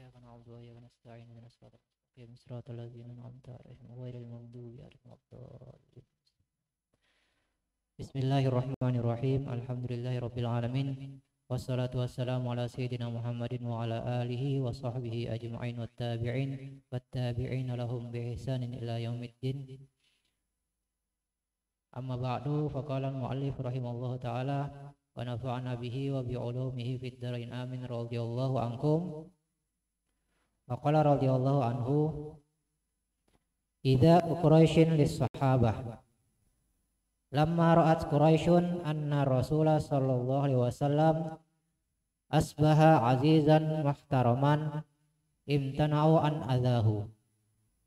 إياك نعبد وإياك نستعين اهدنا الصراط المستقيم صراط الذين أنعمت عليهم غير المغضوب عليهم ولا الضالين. بسم الله الرحمن الرحيم. الحمد لله رب العالمين والصلاة والسلام على سيدنا محمد وعلى آله وصحبه أجمعين والتابعين لهم بإحسان إلى يوم الدين. أما بعد فقال المؤلف رحمه الله تعالى ونفعنا به وبعلومه في الدارين آمين رضي الله عنكم. وقال رضي الله عنه إذا قريش للصحابة لما رأت قريش أن الرسول صلى الله عليه وسلم أصبح عزيزا محترما امتنعوا عن أذاه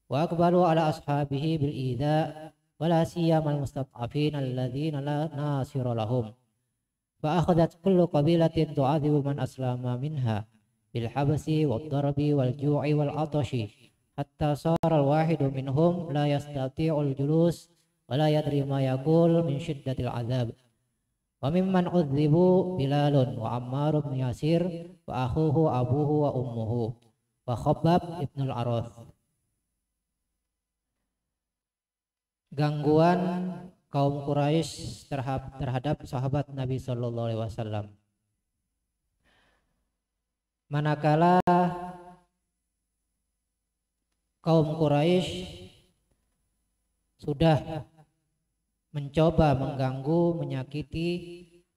وأقبلوا على أصحابه بالإيذاء ولا سيما المستضعفين الذين لا ناصر لهم فأخذت كل قبيلة تعذب من أسلم منها بالحبس والضرب والجوع والعطش حتى صار الواحد منهم لا يستطيع الجلوس ولا يدري ما يقول من شدة العذاب. وممن عذبوا بلال وعمار بن ياسير وأخوه أبوه وأمه وخباب ibn al-Arath. Gangguan kaum Quraisy terhadap sahabat Nabi Sallallahu Alaihi Wasallam. Manakala kaum Quraisy sudah mencoba mengganggu, menyakiti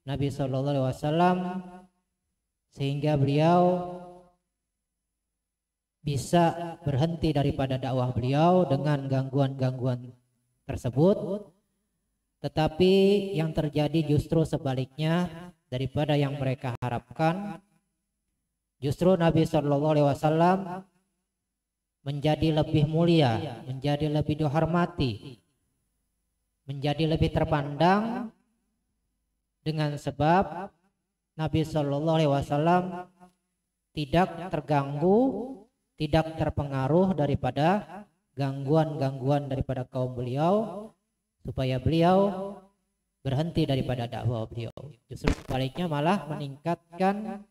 Nabi Sallallahu Alaihi Wasallam sehingga beliau bisa berhenti daripada dakwah beliau dengan gangguan-gangguan tersebut, tetapi yang terjadi justru sebaliknya daripada yang mereka harapkan. Justru Nabi Sallallahu Alaihi Wasallam menjadi lebih mulia, menjadi lebih dihormati, menjadi lebih terpandang dengan sebab Nabi Sallallahu Alaihi Wasallam tidak terganggu, tidak terpengaruh daripada gangguan-gangguan daripada kaum beliau, supaya beliau berhenti daripada dakwah beliau. Justru sebaliknya malah meningkatkan,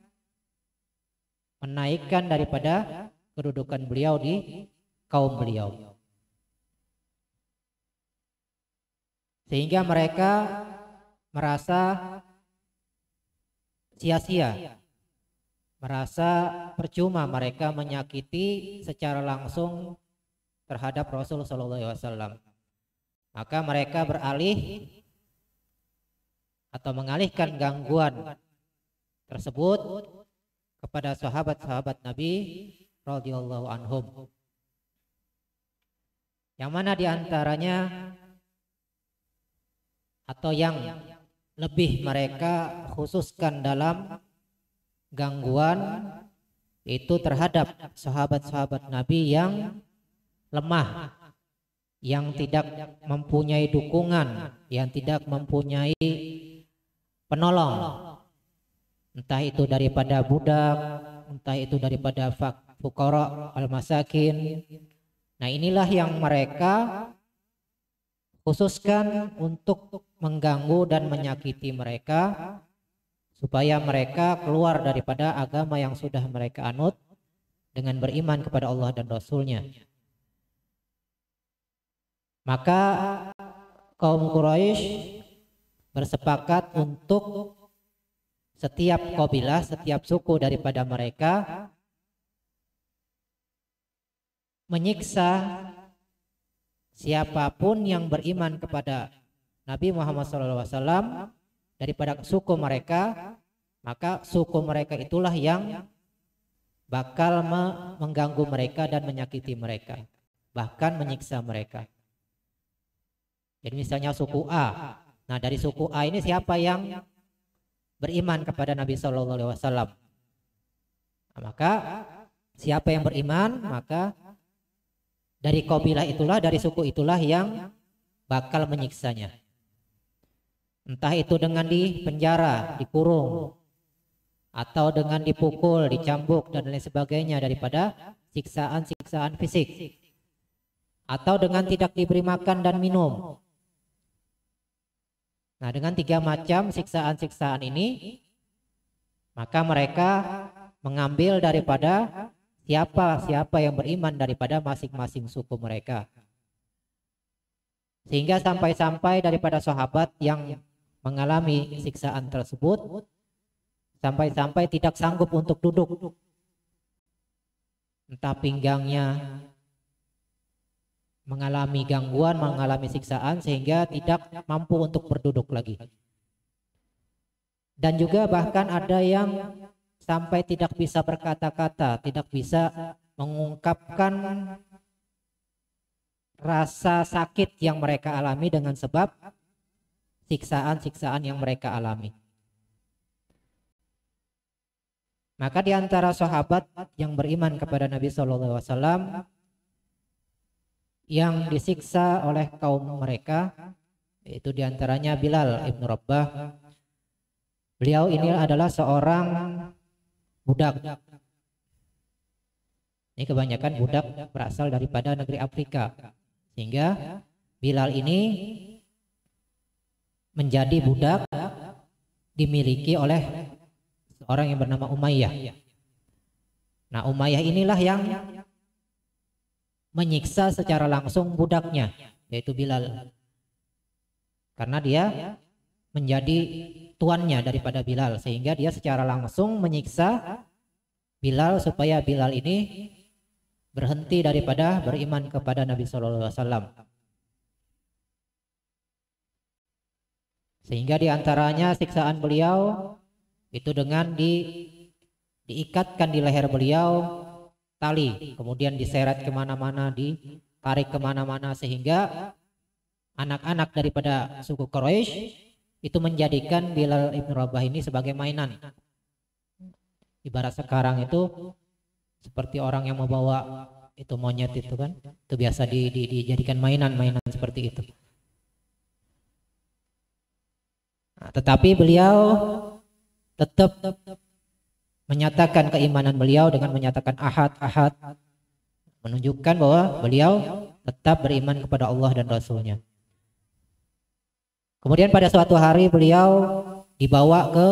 menaikkan daripada kedudukan beliau di kaum beliau, sehingga mereka merasa sia-sia, merasa percuma mereka menyakiti secara langsung terhadap Rasul Sallallahu Alaihi Wasallam. Maka mereka beralih atau mengalihkan gangguan tersebut kepada sahabat-sahabat Nabi radhiyallahu anhum, yang mana diantaranya atau yang lebih mereka khususkan dalam gangguan itu terhadap sahabat-sahabat Nabi yang lemah, yang tidak mempunyai dukungan, yang tidak mempunyai penolong, entah itu daripada budak, entah itu daripada fuqara al-masakin. Nah, inilah yang mereka khususkan untuk mengganggu dan menyakiti mereka, supaya mereka keluar daripada agama yang sudah mereka anut dengan beriman kepada Allah dan Rasulnya. Maka kaum Quraisy bersepakat untuk setiap kabilah, setiap suku daripada mereka menyiksa siapapun yang beriman kepada Nabi Muhammad SAW daripada suku mereka. Maka suku mereka itulah yang bakal mengganggu mereka dan menyakiti mereka, bahkan menyiksa mereka. Jadi misalnya suku A, nah dari suku A ini siapa yang beriman kepada Nabi Sallallahu Alaihi Wasallam, nah, maka siapa yang beriman, maka dari kabilah itulah, dari suku itulah yang bakal menyiksanya. Entah itu dengan dipenjara, dikurung, atau dengan dipukul, dicambuk dan lain sebagainya daripada siksaan-siksaan fisik, atau dengan tidak diberi makan dan minum. Nah, dengan 3 macam siksaan-siksaan ini, maka mereka mengambil daripada siapa yang beriman daripada masing-masing suku mereka. Sehingga sampai-sampai daripada sahabat yang mengalami siksaan tersebut sampai-sampai tidak sanggup untuk duduk, entah pinggangnya mengalami gangguan, mengalami siksaan sehingga tidak mampu untuk berduduk lagi. Dan juga bahkan ada yang sampai tidak bisa berkata-kata, tidak bisa mengungkapkan rasa sakit yang mereka alami dengan sebab siksaan-siksaan yang mereka alami. Maka di antara sahabat yang beriman kepada Nabi SAW yang disiksa oleh kaum mereka, yaitu diantaranya Bilal ibn Rabah. Beliau ini adalah seorang budak. Ini kebanyakan budak berasal daripada negeri Afrika, sehingga Bilal ini menjadi budak dimiliki oleh seorang yang bernama Umayyah. Nah, Umayyah inilah yang menyiksa secara langsung budaknya, yaitu Bilal, karena dia menjadi tuannya daripada Bilal, sehingga dia secara langsung menyiksa Bilal supaya Bilal ini berhenti daripada beriman kepada Nabi SAW. Sehingga diantaranya siksaan beliau itu dengan diikatkan di leher beliau tali, kemudian diseret kemana-mana, ditarik kemana-mana, sehingga anak-anak daripada suku Quraisy itu menjadikan Bilal ibn Rabah ini sebagai mainan. Ibarat sekarang itu seperti orang yang membawa itu monyet itu kan, itu biasa dijadikan mainan-mainan seperti itu. Nah, tetapi beliau tetap menyatakan keimanan beliau dengan menyatakan ahad, menunjukkan bahwa beliau tetap beriman kepada Allah dan Rasulnya. Kemudian pada suatu hari beliau dibawa ke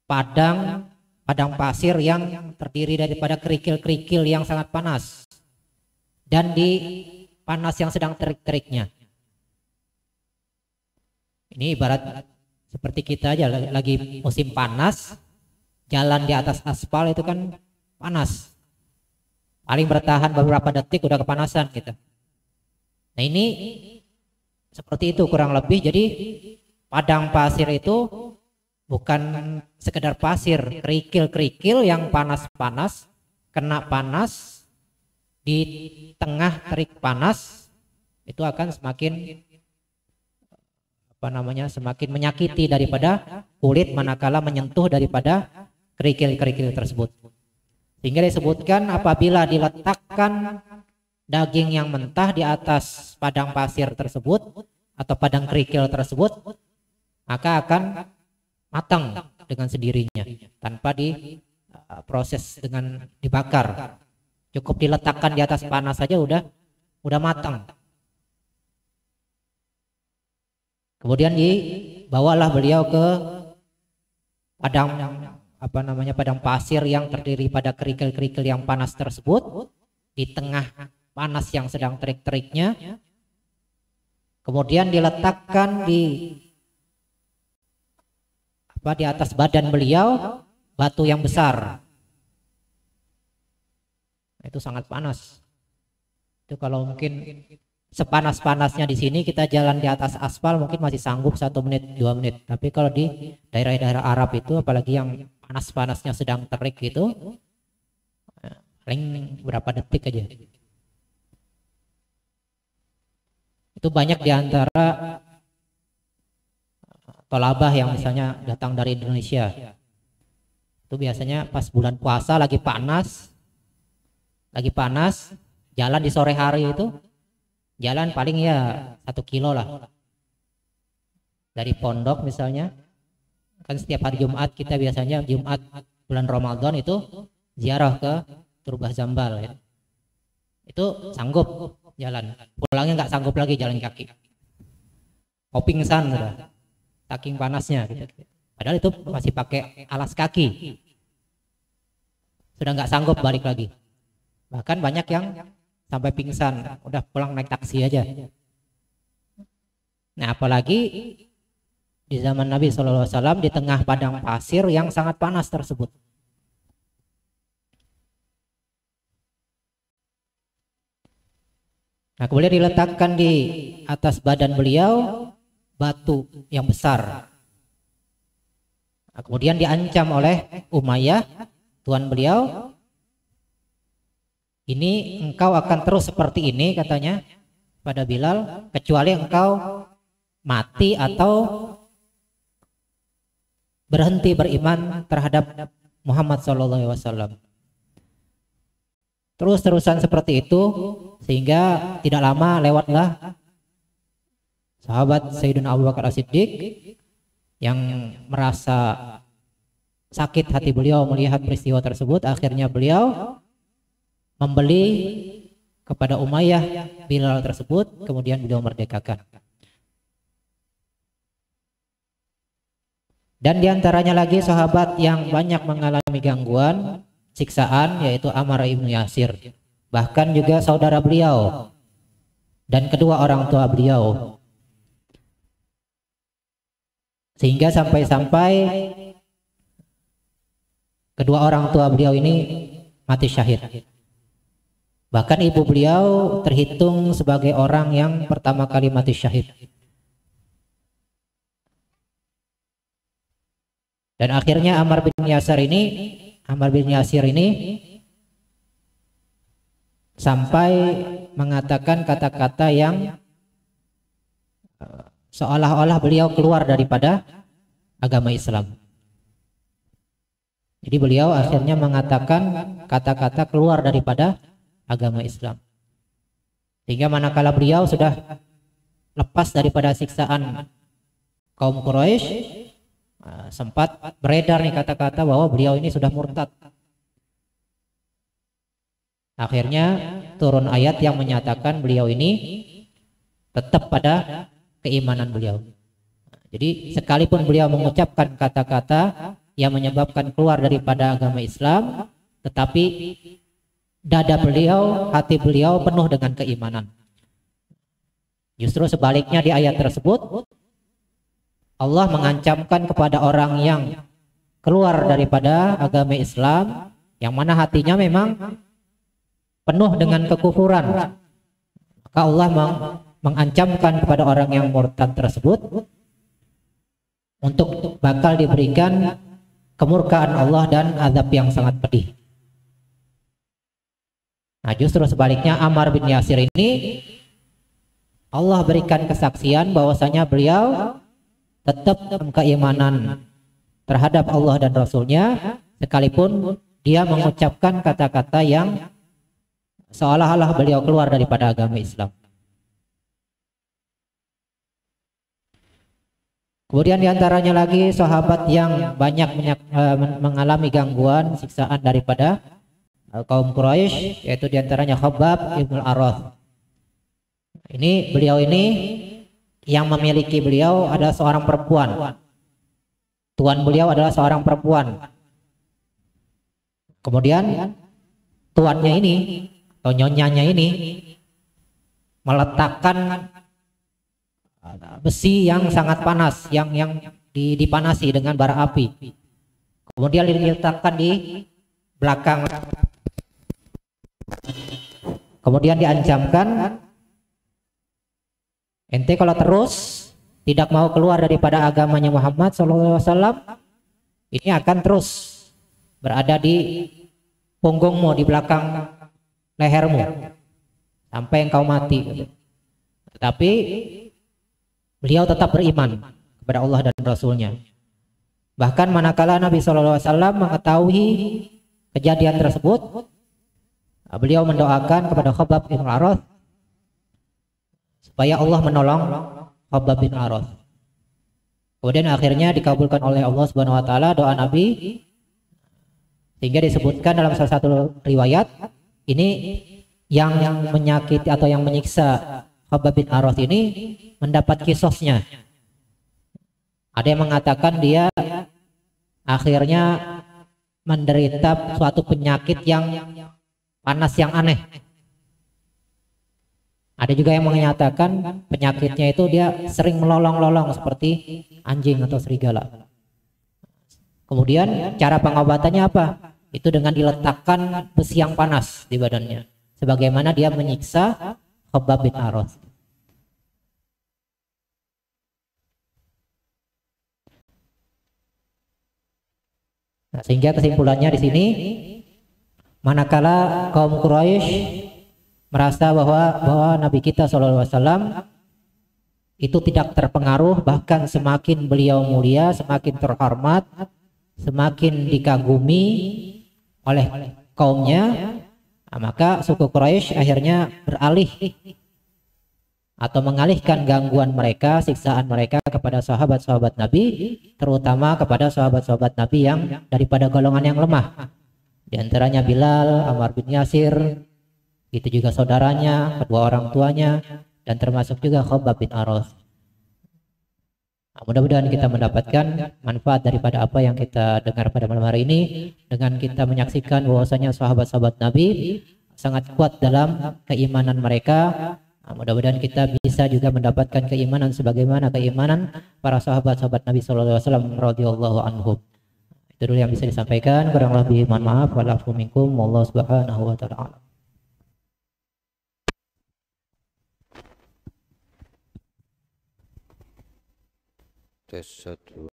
padang pasir yang terdiri daripada kerikil-kerikil yang sangat panas, dan di panas yang sedang terik-teriknya. Ini ibarat seperti kita aja lagi musim panas, jalan di atas aspal itu kan panas, paling bertahan beberapa detik udah kepanasan gitu. Nah, ini seperti itu kurang lebih. Jadi padang pasir itu bukan sekedar pasir, kerikil-kerikil yang panas-panas, kena panas, di tengah terik panas itu akan semakin semakin menyakiti daripada kulit manakala menyentuh daripada kerikil-kerikil tersebut. Sehingga disebutkan apabila diletakkan daging yang mentah di atas padang pasir tersebut atau padang kerikil tersebut, maka akan matang dengan sendirinya tanpa diproses dengan dibakar. Cukup diletakkan di atas panas saja udah matang. Kemudian dibawalah beliau ke padang pasir yang terdiri pada kerikil-kerikil yang panas tersebut, di tengah panas yang sedang terik-teriknya. Kemudian diletakkan di atas badan beliau batu yang besar. Itu sangat panas. Itu kalau mungkin sepanas-panasnya di sini kita jalan di atas aspal mungkin masih sanggup 1 menit 2 menit, tapi kalau di daerah-daerah Arab itu, apalagi yang panas-panasnya sedang terik itu, paling berapa detik aja. Itu banyak diantara tolabah yang misalnya datang dari Indonesia, itu biasanya pas bulan puasa lagi panas, jalan di sore hari itu, jalan paling ya 1 kilo lah dari pondok misalnya. Kan setiap hari Jumat kita biasanya Jumat bulan Ramadan itu ziarah ke Turbah Zambal ya. Itu sanggup jalan, pulangnya nggak sanggup lagi jalan kaki, mau pingsan sudah saking panasnya gitu. Padahal itu masih pakai alas kaki sudah nggak sanggup balik lagi. Bahkan banyak yang sampai pingsan, udah pulang naik taksi aja. Nah, apalagi di zaman Nabi SAW di tengah padang pasir yang sangat panas tersebut. Nah, kemudian diletakkan di atas badan beliau batu yang besar. Nah, kemudian diancam oleh Umayyah, tuan beliau, ini engkau akan terus seperti ini, katanya pada Bilal, kecuali engkau mati atau berhenti beriman terhadap Muhammad SAW. Terus-terusan seperti itu, sehingga tidak lama lewatlah sahabat Sayyidina Abu Bakar As-Siddiq yang merasa sakit hati beliau melihat peristiwa tersebut. Akhirnya beliau membeli kepada Umayyah Bilal tersebut, kemudian beliau merdekakan. Dan diantaranya lagi sahabat yang banyak mengalami gangguan, siksaan, yaitu Ammar ibnu Yasir. Bahkan juga saudara beliau dan kedua orang tua beliau. Sehingga sampai-sampai kedua orang tua beliau ini mati syahid. Bahkan ibu beliau terhitung sebagai orang yang pertama kali mati syahid. Dan akhirnya Ammar bin Yasir ini sampai mengatakan kata-kata yang seolah-olah beliau keluar daripada agama Islam. Jadi beliau akhirnya mengatakan kata-kata keluar daripada agama Islam. Sehingga manakala beliau sudah lepas daripada siksaan kaum Quraisy, sempat beredar nih kata-kata bahwa beliau ini sudah murtad. Akhirnya turun ayat yang menyatakan beliau ini tetap pada keimanan beliau. Jadi sekalipun beliau mengucapkan kata-kata yang menyebabkan keluar daripada agama Islam, tetapi dada beliau, hati beliau penuh dengan keimanan. Justru sebaliknya di ayat tersebut Allah mengancamkan kepada orang yang keluar daripada agama Islam, yang mana hatinya memang penuh dengan kekufuran, maka Allah mengancamkan kepada orang yang murtad tersebut untuk bakal diberikan kemurkaan Allah dan azab yang sangat pedih. Nah, justru sebaliknya Ammar bin Yasir ini Allah berikan kesaksian bahwasanya beliau tetap dalam keimanan terhadap Allah dan Rasulnya, sekalipun dia mengucapkan kata-kata yang seolah-olah beliau keluar daripada agama Islam. Kemudian diantaranya lagi sahabat yang banyak mengalami gangguan, siksaan daripada kaum Quraisy, yaitu diantaranya Khabbab ibn al-Arath. Beliau ini yang memiliki beliau adalah seorang perempuan. Tuan beliau adalah seorang perempuan. Kemudian tuannya ini atau nyonyanya ini meletakkan besi yang sangat panas, yang dipanasi dengan bara api. Kemudian diletakkan di belakang. Kemudian diancamkan, ente kalau terus tidak mau keluar daripada agamanya Muhammad SAW, ini akan terus berada di punggungmu, di belakang lehermu sampai engkau mati. Tetapi beliau tetap beriman kepada Allah dan Rasulnya. Bahkan manakala Nabi SAW mengetahui kejadian tersebut, beliau mendoakan kepada Khabbab bin al-Arath supaya Allah menolong Khabbab bin al-Arath. Kemudian akhirnya dikabulkan oleh Allah Subhanahu wa taala doa Nabi, sehingga disebutkan dalam salah satu riwayat ini yang menyakiti atau yang menyiksa Khabbab bin al-Arath ini mendapat kisosnya. Ada yang mengatakan dia akhirnya menderita suatu penyakit yang panas yang aneh. Ada juga yang menyatakan penyakitnya itu dia sering melolong-lolong seperti anjing atau serigala. Kemudian cara pengobatannya apa? Itu dengan diletakkan besi yang panas di badannya, sebagaimana dia menyiksa Khabbab bin Aroth. Nah, sehingga kesimpulannya di sini, manakala kaum Quraisy merasa bahwa Nabi kita SAW itu tidak terpengaruh, bahkan semakin beliau mulia, semakin terhormat, semakin dikagumi oleh kaumnya, maka suku Quraisy akhirnya beralih atau mengalihkan gangguan mereka, siksaan mereka kepada sahabat-sahabat Nabi, terutama kepada sahabat-sahabat Nabi yang daripada golongan yang lemah. Di antaranya Bilal, Ammar bin Yasir, itu juga saudaranya, kedua orang tuanya, dan termasuk juga Khabbab bin Aroth. Nah, mudah-mudahan kita mendapatkan manfaat daripada apa yang kita dengar pada malam hari ini, dengan kita menyaksikan bahwasanya sahabat-sahabat Nabi sangat kuat dalam keimanan mereka. Nah, mudah-mudahan kita bisa juga mendapatkan keimanan sebagaimana keimanan para sahabat-sahabat Nabi SAW radhiyallahu anhum. Itu dulu yang bisa disampaikan. Kurang lebih mohon maaf. Wa'alaikum minkum. Wallahu subhanahu wa ta'ala. Tes 1